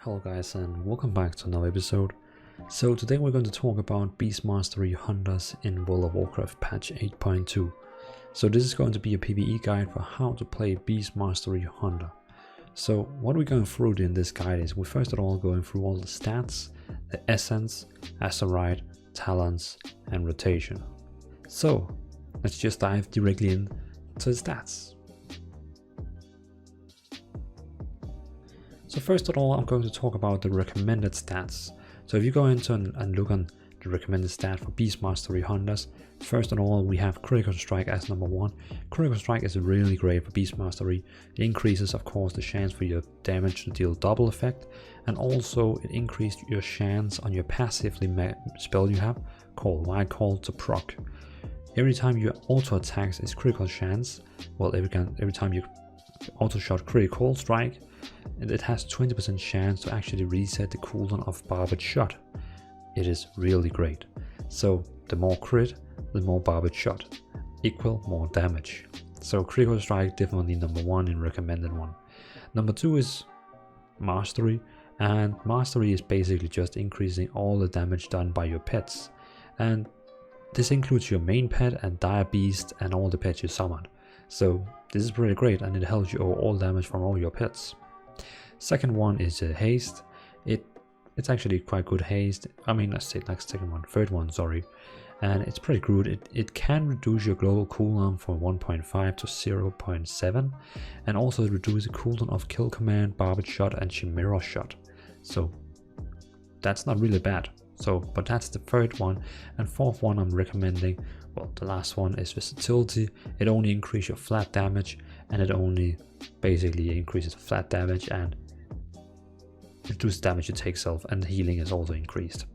Hello guys and welcome back to another episode. So today we're going to talk about Beast Mastery Hunters in World of Warcraft patch 8.2. So this is going to be a PvE guide for how to play Beast Mastery Hunter. So what we're going through in this guide is we're first of all going through all the stats, the essence, Azerite, talents and rotation. So let's just dive directly into the stats. So first of all, I'm going to talk about the recommended stats. So if you go into and look on the recommended stat for Beast Mastery Hunters, first of all, we have Critical Strike as number 1. Critical Strike is really great for Beast Mastery. It increases, of course, the chance for your damage to deal double effect, and also it increased your chance on your passively spell you have called Wild Call to proc. Every time your auto attacks is critical chance, well, every time you auto shot Critical Strike, and it has 20% chance to actually reset the cooldown of Barbed Shot. It is really great. So the more crit, the more Barbed Shot, equal more damage. So Critical Strike definitely number 1 in recommended one. Number 2 is Mastery, and Mastery is basically just increasing all the damage done by your pets. And this includes your main pet and Dire Beast and all the pets you summon. So this is pretty great and it helps you all damage from all your pets. Second one is haste. It's actually quite good haste. I mean, let's say like third one, sorry. And it's pretty good. It can reduce your global cooldown from 1.5 to 0.7, and also reduce the cooldown of Kill Command, Barbed Shot, and Chimera Shot. So that's not really bad. So, but that's the third one. And fourth one I'm recommending, well, the last one is Versatility. It only increases your flat damage, and it only basically increases flat damage and reduce damage you take self, and healing is also increased.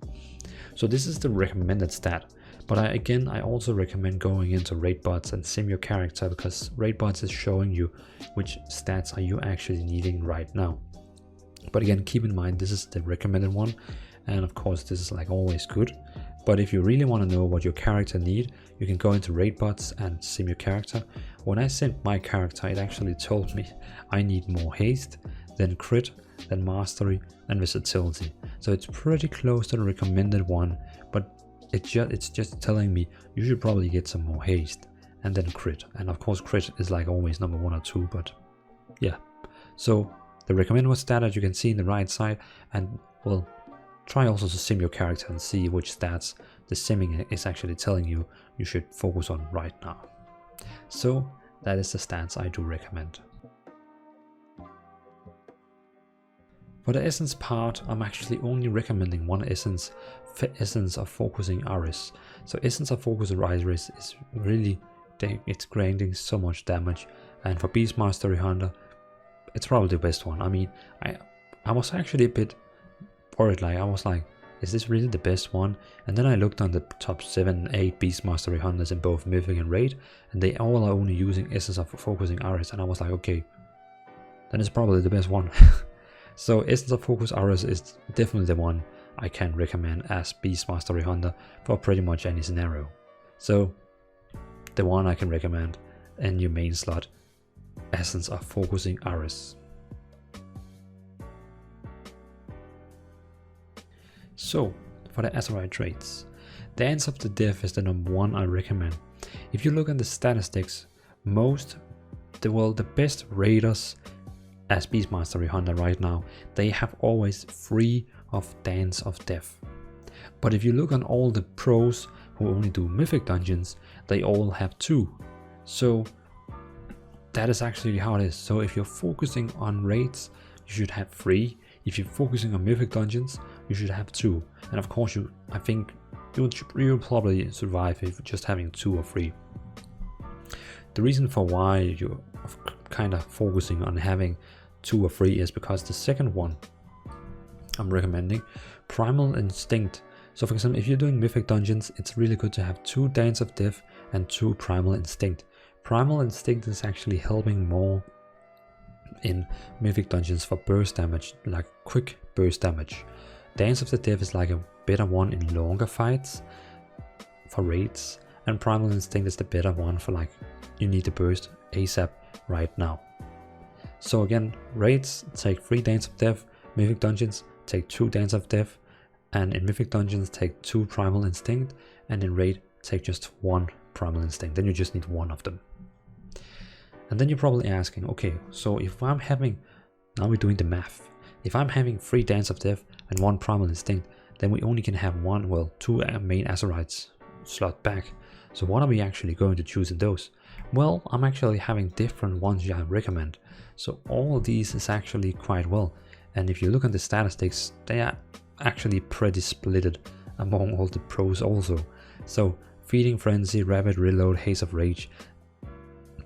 So this is the recommended stat, but I also recommend going into raid bots and sim your character, because raid bots is showing you which stats are you actually needing right now. But again, keep in mind this is the recommended one, and of course this is like always good. But if you really want to know what your character need, you can go into raid bots and sim your character. When I sent my character, it actually told me I need more haste, then crit, then mastery, and versatility. So it's pretty close to the recommended one, but it's just telling me you should probably get some more haste and then crit. And of course crit is like always number 1 or 2, but yeah. So the recommended stat that you can see in the right side, and well, try also to sim your character and see which stats the simming is actually telling you you should focus on right now. So that is the stats I do recommend. For the essence part, I'm actually only recommending one essence, Essence of Focusing Iris. So Essence of Focusing Iris is really, it's granting so much damage, and for Beast Mastery Hunter, it's probably the best one. I mean, I was actually a bit worried, like I was like, is this really the best one? And then I looked on the top 7 and 8 Beast Mastery Hunters in both Mythic and Raid, and they all are only using Essence of Focusing Iris, and I was like, okay, then it's probably the best one. So Essence of Focus Iris is definitely the one I can recommend as Beast Mastery Hunter for pretty much any scenario. So the one I can recommend in your main slot, Essence of Focusing Iris. So for the Azerite traits, Dance of the Deaf is the number 1 I recommend. If you look at the statistics, the best raiders as Beast Mastery Hunter right now, they have always 3 of Dance of Death. But if you look on all the pros who only do Mythic dungeons, they all have 2. So that is actually how it is. So if you're focusing on raids, you should have 3. If you're focusing on Mythic dungeons, you should have 2. And of course, I think you'll probably survive if just having 2 or 3. The reason for why you're kind of focusing on having 2 or 3 is because the second one I'm recommending, Primal Instinct. So for example, if you're doing Mythic dungeons, it's really good to have 2 Dance of Death and 2 Primal Instinct. Primal Instinct is actually helping more in Mythic dungeons for burst damage, like quick burst damage. Dance of the Death is like a better one in longer fights for raids, and Primal Instinct is the better one for like you need to burst ASAP right now. So again, raids take 3 Dance of Death Mythic Dungeons take 2 Dance of Death, and in Mythic Dungeons take 2 Primal Instinct, and in Raid take just 1 Primal Instinct. Then you just need 1 of them. And then you're probably asking, okay, so if I'm having, now we're doing the math. If I'm having 3 Dance of Death and 1 Primal Instinct, then we only can have 1, well, 2 main Azerites slot back. So what are we actually going to choose in those? Well, I'm actually having different ones I recommend. So all of these is actually quite well. And if you look at the statistics, they are actually pretty splitted among all the pros also. So Feeding Frenzy, Rapid Reload, Haze of Rage,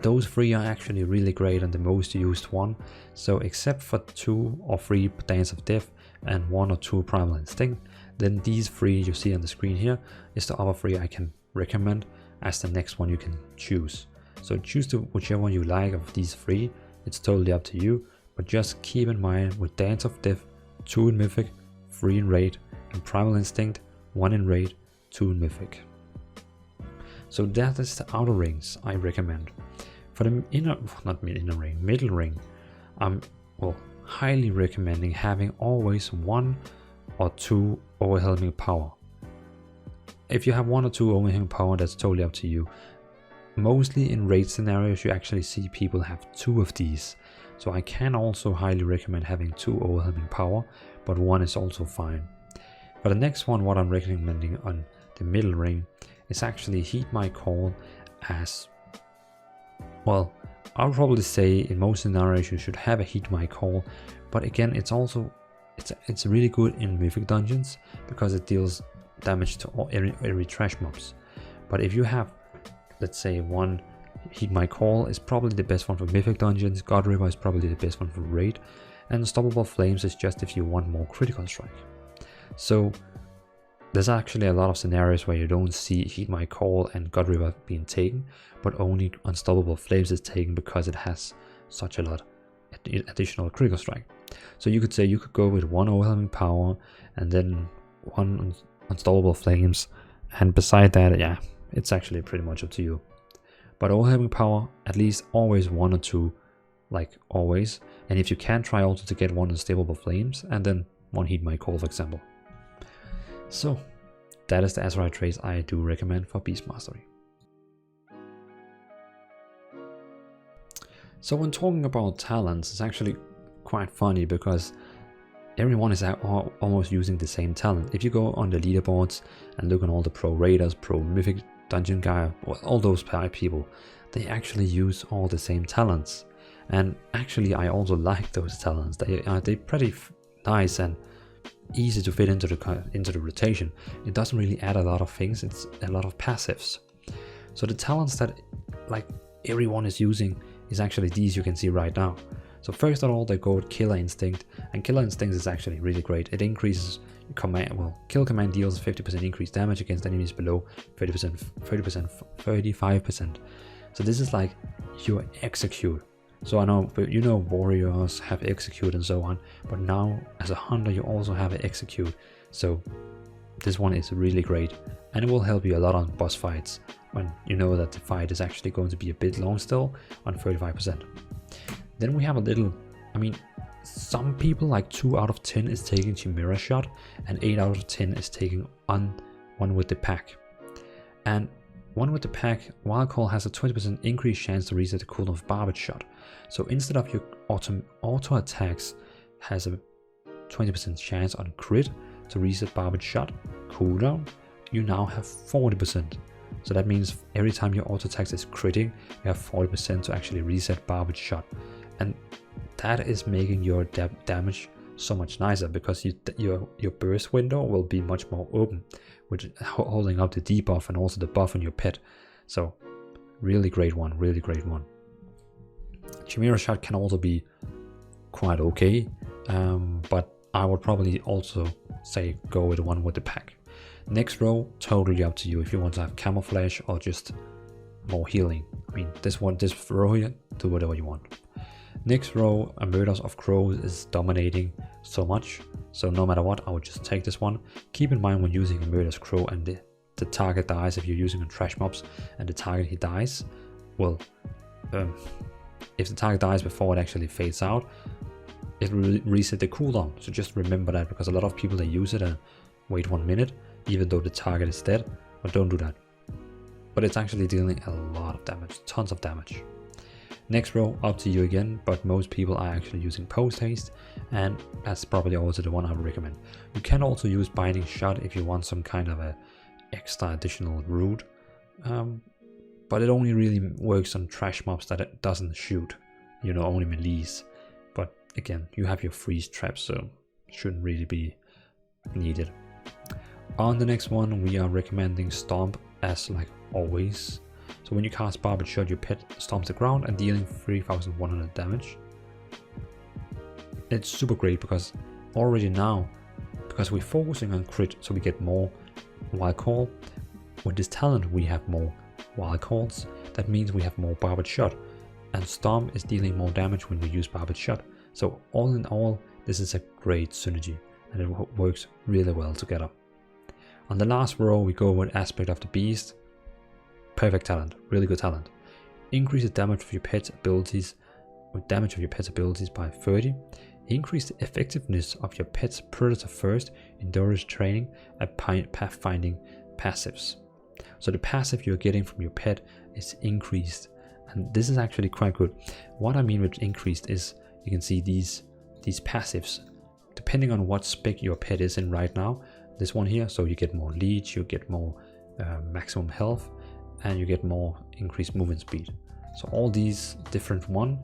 those 3 are actually really great and the most used one. So except for 2 or 3 Dance of Death and 1 or 2 Primal Instinct, then these 3 you see on the screen here is the other 3 I can recommend as the next one you can choose. So choose whichever one you like of these 3, it's totally up to you, but just keep in mind with Dance of Death, 2 in Mythic, 3 in Raid, and Primal Instinct, 1 in Raid, 2 in Mythic. So that is the outer rings I recommend. For the middle ring, I'm highly recommending having always 1 or 2 overwhelming power. If you have 1 or 2 overwhelming power, that's totally up to you. Mostly in raid scenarios you actually see people have 2 of these. So I can also highly recommend having 2 overwhelming power, but 1 is also fine. For the next one, what I'm recommending on the middle ring is actually Heed My Call as, well, I'll probably say in most scenarios you should have a Heed My Call, but again it's really good in Mythic Dungeons because it deals damage to every trash mobs. But if you have, let's say, 1 Heed My Call is probably the best one for Mythic Dungeons, God River is probably the best one for Raid, and Unstoppable Flames is just if you want more critical strike. So there's actually a lot of scenarios where you don't see Heed My Call and God River being taken, but only Unstoppable Flames is taken because it has such a lot additional critical strike. So you could say you could go with 1 overwhelming power and then 1 Unstoppable Flames, and beside that, yeah, it's actually pretty much up to you. But overwhelming power, at least always 1 or 2, like always. And if you can, try also to get 1 Unstoppable Flames and then 1 Heed My Call, for example. So that is the Azerite traits I do recommend for Beast Mastery. So when talking about talents, it's actually quite funny because everyone is almost using the same talent. If you go on the leaderboards and look on all the pro raiders, pro mythic dungeon guy, all those people, they actually use all the same talents. And actually I also like those talents. They're pretty nice and easy to fit into the rotation. It doesn't really add a lot of things, it's a lot of passives. So the talents that like everyone is using is actually these you can see right now. So first of all, they go with Killer Instinct, and Killer Instinct is actually really great. It increases kill command deals 50% increased damage against enemies below 30%, 35%. So this is like your execute. So I know, you know, warriors have execute and so on, but now as a hunter you also have an execute. So this one is really great, and it will help you a lot on boss fights when you know that the fight is actually going to be a bit long still on 35%. Then we have a little, I mean, some people like 2 out of 10 is taking Chimera Shot, and 8 out of 10 is taking on 1 with the pack. And 1 with the pack, Wild Call has a 20% increased chance to reset the cooldown of Barbed Shot. So instead of your auto attacks has a 20% chance on crit to reset Barbed Shot cooldown, you now have 40%. So that means every time your auto attack is critting, you have 40% to actually reset Barbed Shot. And that is making your damage so much nicer because your burst window will be much more open, with holding up the debuff and also the buff on your pet. So really great one, really great one. Chimera Shot can also be quite okay, but I would probably also say go with the 1 with the pack. Next row, totally up to you if you want to have camouflage or just more healing. I mean, this row here, do whatever you want. Next row, a Murders of Crows is dominating so much, so no matter what, I would just take this one. Keep in mind when using a Murder's Crow and the target dies, if you're using on trash mobs and the target he dies, well, if the target dies before it actually fades out, it will reset the cooldown. So just remember that, because a lot of people, they use it and wait 1 minute, even though the target is dead. But don't do that. But it's actually dealing a lot of damage, tons of damage. Next row, up to you again, but most people are actually using post haste, and that's probably also the one I would recommend. You can also use binding shot if you want some kind of a extra additional route, but it only really works on trash mobs that it doesn't shoot, you know, only melees. But again, you have your freeze traps, so it shouldn't really be needed. On the next one, we are recommending Stomp, as like always. So when you cast Barbed Shot, your pet stomps the ground and dealing 3100 damage. It's super great because already now, because we're focusing on crit, so we get more wild call. With this talent, we have more wild calls. That means we have more Barbed Shot, and Stomp is dealing more damage when we use Barbed Shot. So all in all, this is a great synergy, and it works really well together. On the last row, we go with Aspect of the Beast. Perfect talent, really good talent. Increase the damage of your pet's abilities by 30. Increase the effectiveness of your pet's Predator First endurance training and pathfinding passives. So the passive you're getting from your pet is increased, and this is actually quite good. What I mean with increased is you can see these passives, depending on what spec your pet is in right now. This one here, so you get more leech, you get more maximum health, and you get more increased movement speed. So all these different one,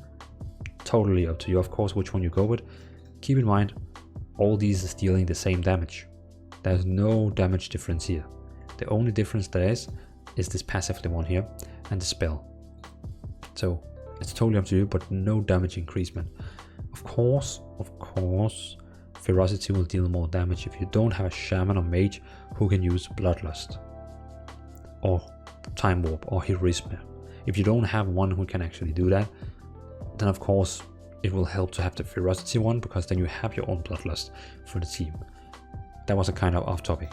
totally up to you, of course, which one you go with. Keep in mind, all these is dealing the same damage. There's no damage difference here. The only difference there is this passive one here and the spell. So it's totally up to you, but no damage increasement. Of course, Ferocity will deal more damage if you don't have a Shaman or Mage who can use Bloodlust, or Time Warp, or Heroism. If you don't have one who can actually do that, then of course it will help to have the Ferocity one, because then you have your own Bloodlust for the team. That was a kind of off topic.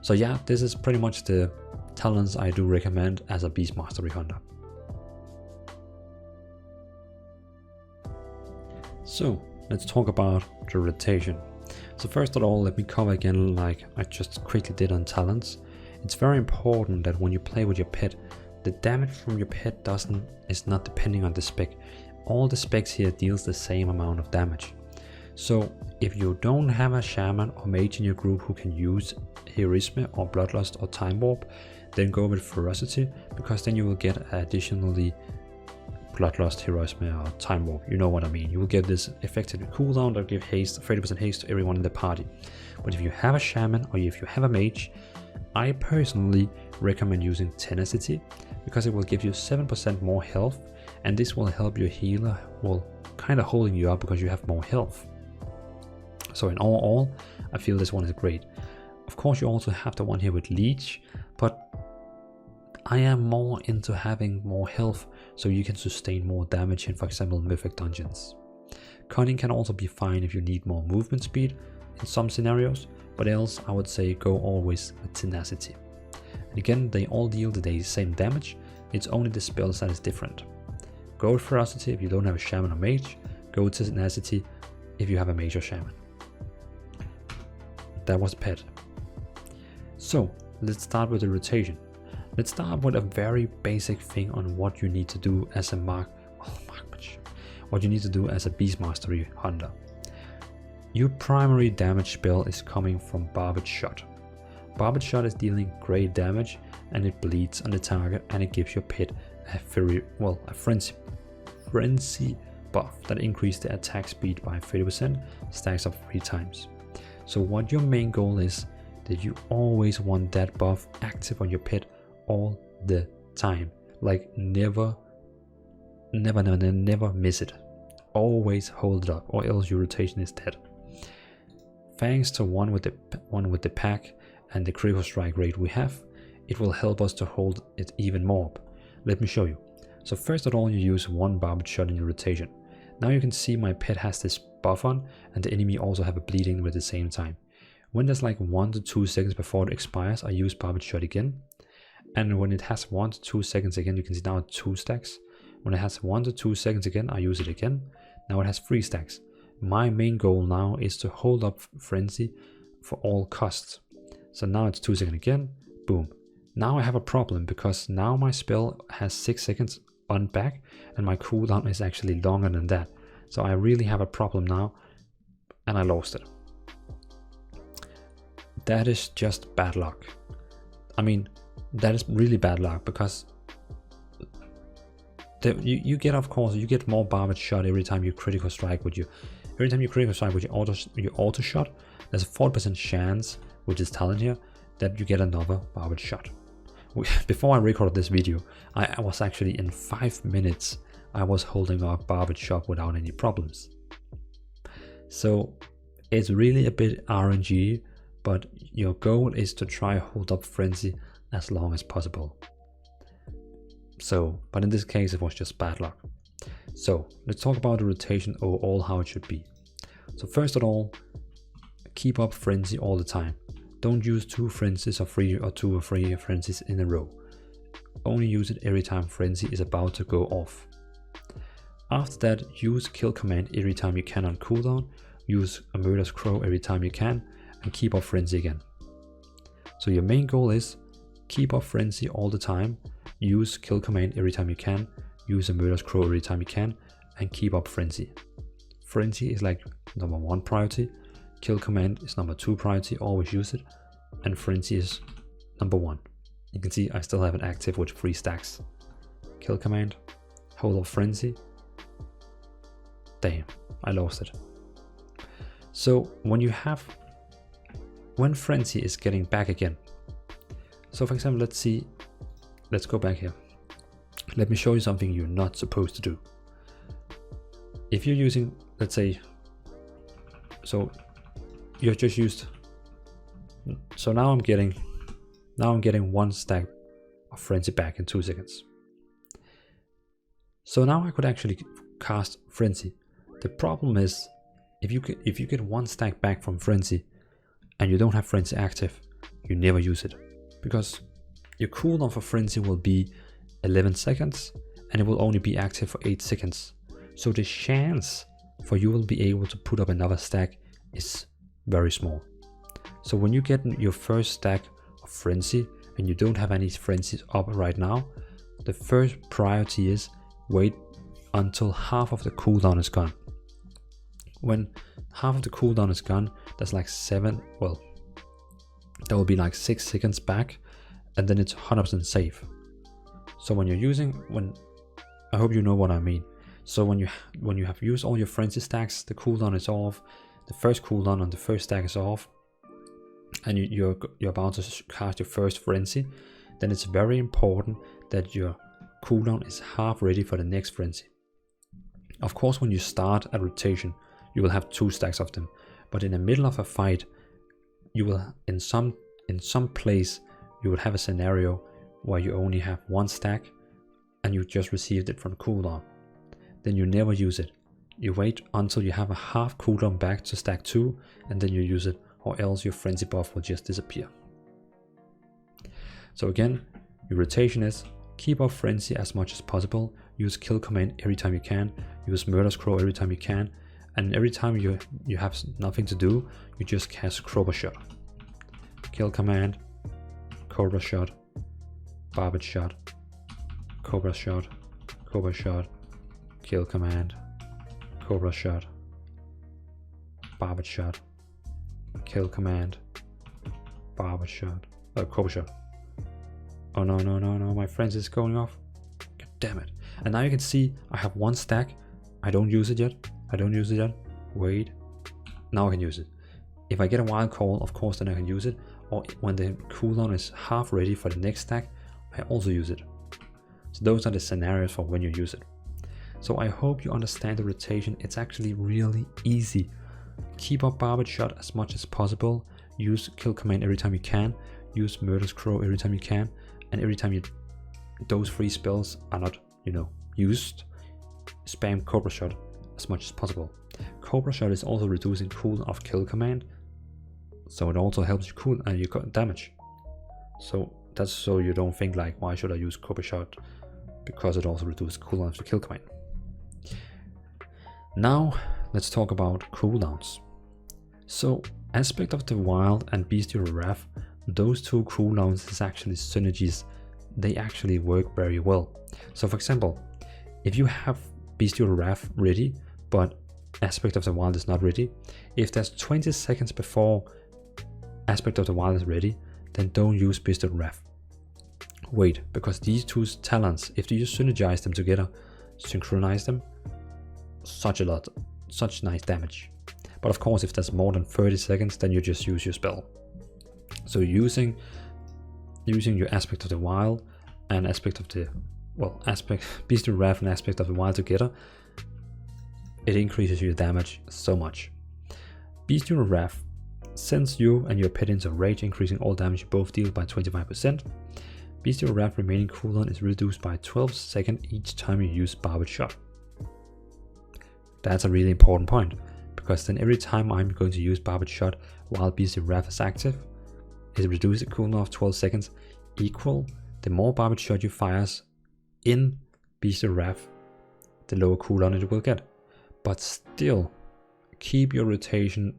So yeah, this is pretty much the talents I do recommend as a Beast Mastery Hunter. So let's talk about the rotation. So first of all, let me cover again, like I just quickly did on talents. It's very important that when you play with your pet, the damage from your pet is not depending on the spec. All the specs here deals the same amount of damage. So if you don't have a Shaman or Mage in your group who can use Heroism or Bloodlust or Time Warp, then go with Ferocity, because then you will get additionally Bloodlust, Heroism or Time Warp. You know what I mean. You will get this effective cooldown that give haste, 30% haste to everyone in the party. But if you have a Shaman or if you have a Mage, I personally recommend using Tenacity, because it will give you 7% more health, and this will help your healer, well, kind of holding you up because you have more health. So in all, I feel this one is great. Of course, you also have the one here with Leech, but I am more into having more health so you can sustain more damage in, for example, Mythic dungeons. Cunning can also be fine if you need more movement speed in some scenarios, but else I would say go always with Tenacity. And again, they all deal the same damage, it's only the spells that is different. Go with Ferocity if you don't have a Shaman or Mage, go with Tenacity if you have a Mage or Shaman. That was pet. So let's start with the rotation. Let's start with a very basic thing on what you need to do as a what you need to do as a Beast Mastery Hunter. Your primary damage spell is coming from Barbed Shot. Barbed Shot is dealing great damage, and it bleeds on the target, and it gives your pet a frenzy buff that increases the attack speed by 30%, stacks up 3 times. So what your main goal is, that you always want that buff active on your pet all the time. Like never miss it. Always hold it up, or else your rotation is dead. Thanks to one with the pack and the critical strike rate we have, it will help us to hold it even more up. Let me show you. So first of all, you use one Barbed Shot in your rotation. Now you can see my pet has this buff on, and the enemy also have a bleeding at the same time. When there's like 1 to 2 seconds before it expires, I use Barbed Shot again. And when it has 1 to 2 seconds again, you can see now 2 stacks. When it has 1 to 2 seconds again, I use it again. Now it has 3 stacks. my main goal now is to hold up Frenzy for all costs. So now it's 2 seconds again, boom. Now I have a problem because now my spell has 6 seconds on back and my cooldown is actually longer than that. So I really have a problem now and I lost it. That is just bad luck. I mean, that is really bad luck because you get, of course, you get more barbed shot every time you critical strike with you. Every time you critical strike with your auto shot, there's a 40% chance, which is talent here, that you get another barbed shot. Before I recorded this video, I was actually in 5 minutes, I was holding up barbed shot without any problems. So it's really a bit RNG, but your goal is to try hold up Frenzy as long as possible. So, but in this case it was just bad luck. So let's talk about the rotation overall, how it should be. So first of all, keep up Frenzy all the time. Don't use 2 frenzies or 2 or 3 frenzies in a row. Only use it every time Frenzy is about to go off. After that, use kill command every time you can on cooldown. Use a murderous crow every time you can, and keep up Frenzy again. So your main goal is keep up Frenzy all the time. Use kill command every time you can. Use a murderous crow every time you can, and keep up Frenzy. Frenzy is like number 1 priority. Kill command is number 2 priority, always use it, and Frenzy is number 1. You can see I still have it active with 3 stacks. Kill command, hold up Frenzy. Damn, I lost it. So when Frenzy is getting back again. So for example, let's go back here. Let me show you something you're not supposed to do. If you're using, let's say, so you're just used, so now I'm getting 1 stack of Frenzy back in 2 seconds. So now I could actually cast Frenzy. The problem is if you get 1 stack back from Frenzy and you don't have Frenzy active, you never use it, because your cooldown for Frenzy will be 11 seconds and it will only be active for 8 seconds. So the chance for you will be able to put up another stack is very small. So when you get your first stack of Frenzy and you don't have any Frenzies up right now, the first priority is wait until half of the cooldown is gone. When half of the cooldown is gone, there's like 7, well, there will be like 6 seconds back, and then it's 100% safe. So when you're using, I hope you know what I mean. So when you have used all your Frenzy stacks, the cooldown is off, the first cooldown on the first stack is off, and you're about to cast your first Frenzy, then it's very important that your cooldown is half ready for the next Frenzy. Of course, when you start a rotation, you will have 2 stacks of them, but in the middle of a fight, you will in some place you will have a scenario where you only have 1 stack and you just received it from cooldown. Then you never use it. You wait until you have a half cooldown back to stack 2 and then you use it, or else your Frenzy buff will just disappear. So again, your rotation is keep up Frenzy as much as possible, use kill command every time you can, use murderous crow every time you can, and every time you have nothing to do, you just cast Cobra Shot. Kill command, Cobra Shot, barbed shot, Cobra Shot, Cobra Shot, kill command, Cobra Shot, barbed shot, kill command, barbed shot, Cobra Shot. Oh no, my Frenzy is going off. God damn it. And now you can see I have 1 stack. I don't use it yet. Wait. Now I can use it. If I get a wild call, of course, then I can use it. Or when the cooldown is half ready for the next stack, I also use it. So those are the scenarios for when you use it. So I hope you understand the rotation. It's actually really easy. Keep up barbed shot as much as possible. Use kill command every time you can. Use murderous crow every time you can. And every time those 3 spells are not, used, spam Cobra Shot as much as possible. Cobra Shot is also reducing cooldown of kill command, so it also helps you cool and you got damage. So that's so you don't think like, why should I use Cobra Shot? Because it also reduces cooldown of the kill command. Now let's talk about cooldowns. So Aspect of the Wild and Bestial Wrath, those two cooldowns is actually synergies. They actually work very well. So for example, if you have Bestial Wrath ready, but Aspect of the Wild is not ready, if there's 20 seconds before Aspect of the Wild is ready, then don't use Bestial Wrath. Wait, because these two talents, if you synergize them together, synchronize them, such nice damage. But of course, if there's more than 30 seconds, then you just use your spell. So using your Aspect of the Wild and Bestial Wrath and Aspect of the Wild together, it increases your damage so much. Bestial Wrath sends you and your pet into rage, increasing all damage you both deal by 25%. Bestial Wrath remaining cooldown is reduced by 12 seconds each time you use Barbed Shot. That's a really important point, because then every time I'm going to use Barbed Shot while Bestial Wrath is active, it reduces the cooldown of 12 seconds, equal the more Barbed Shot you fires in Bestial Wrath, the lower cooldown it will get. But still, keep your rotation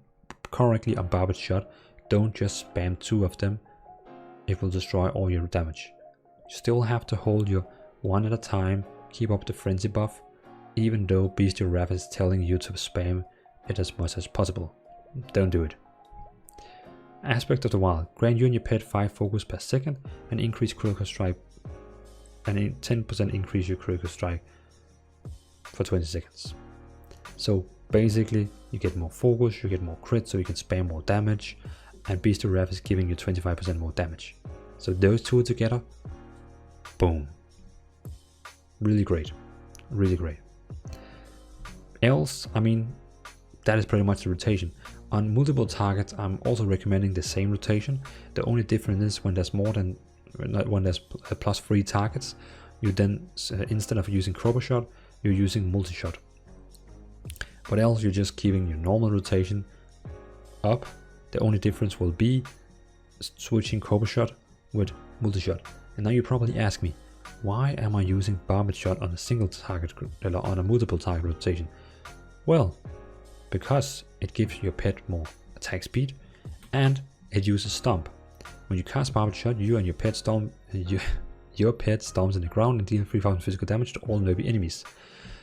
correctly on Barbed Shot. Don't just spam 2 of them. It will destroy all your damage. You still have to hold your 1 at a time, keep up the frenzy buff, even though Bestial Wrath is telling you to spam it as much as possible. Don't do it. Aspect of the Wild, grant you and your pet 5 focus per second and increase critical strike, and 10% increase your critical strike for 20 seconds. So basically, you get more focus, you get more crit, so you can spam more damage, and Bestial Wrath is giving you 25% more damage. So those two together, boom. Really great. Really great. Else, I mean, that is pretty much the rotation. On multiple targets, I'm also recommending the same rotation. The only difference is when there's plus 3 targets, you then, instead of using Crowbar Shot, you're using multi-shot. But else, you're just keeping your normal rotation up. The only difference will be switching Crowbar Shot with multi-shot. And now you probably ask me, why am I using Barbed Shot on a single target or on a multiple target rotation? Well, because it gives your pet more attack speed and it uses Stomp. When you cast Barbed Shot, you and your pet stomp, your pet stomps in the ground and deals 3000 physical damage to all nearby enemies.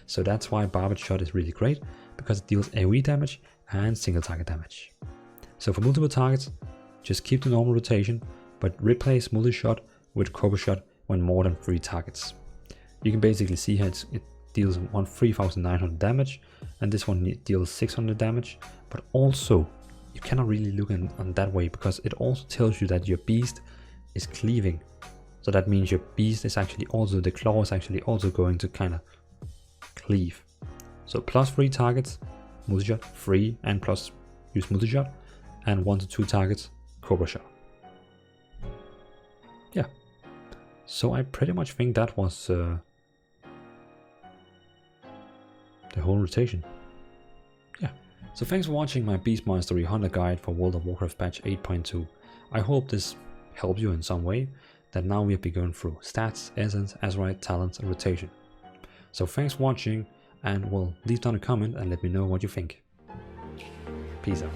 So that's why Barbed Shot is really great, because it deals AoE damage and single target damage. So for multiple targets, just keep the normal rotation, but replace multi-shot with Crowbar Shot when more than 3 targets. You can basically see how it deals 3,900 damage, and this one deals 600 damage, but also you cannot really look on that way, because it also tells you that your beast is cleaving. So that means your beast is actually also, the claw is actually also going to kind of cleave. So plus 3 targets, multi-shot, 3 and plus use multi-shot, and 1 to 2 targets, Crowbar Shot. Yeah. So I pretty much think that was the whole rotation. Yeah. So thanks for watching my Beast Mastery Hunter guide for World of Warcraft patch 8.2. I hope this helped you in some way, that now we have been going through stats, essence, Azerite, talents, and rotation. So thanks for watching, and well, leave down a comment and let me know what you think. Peace out.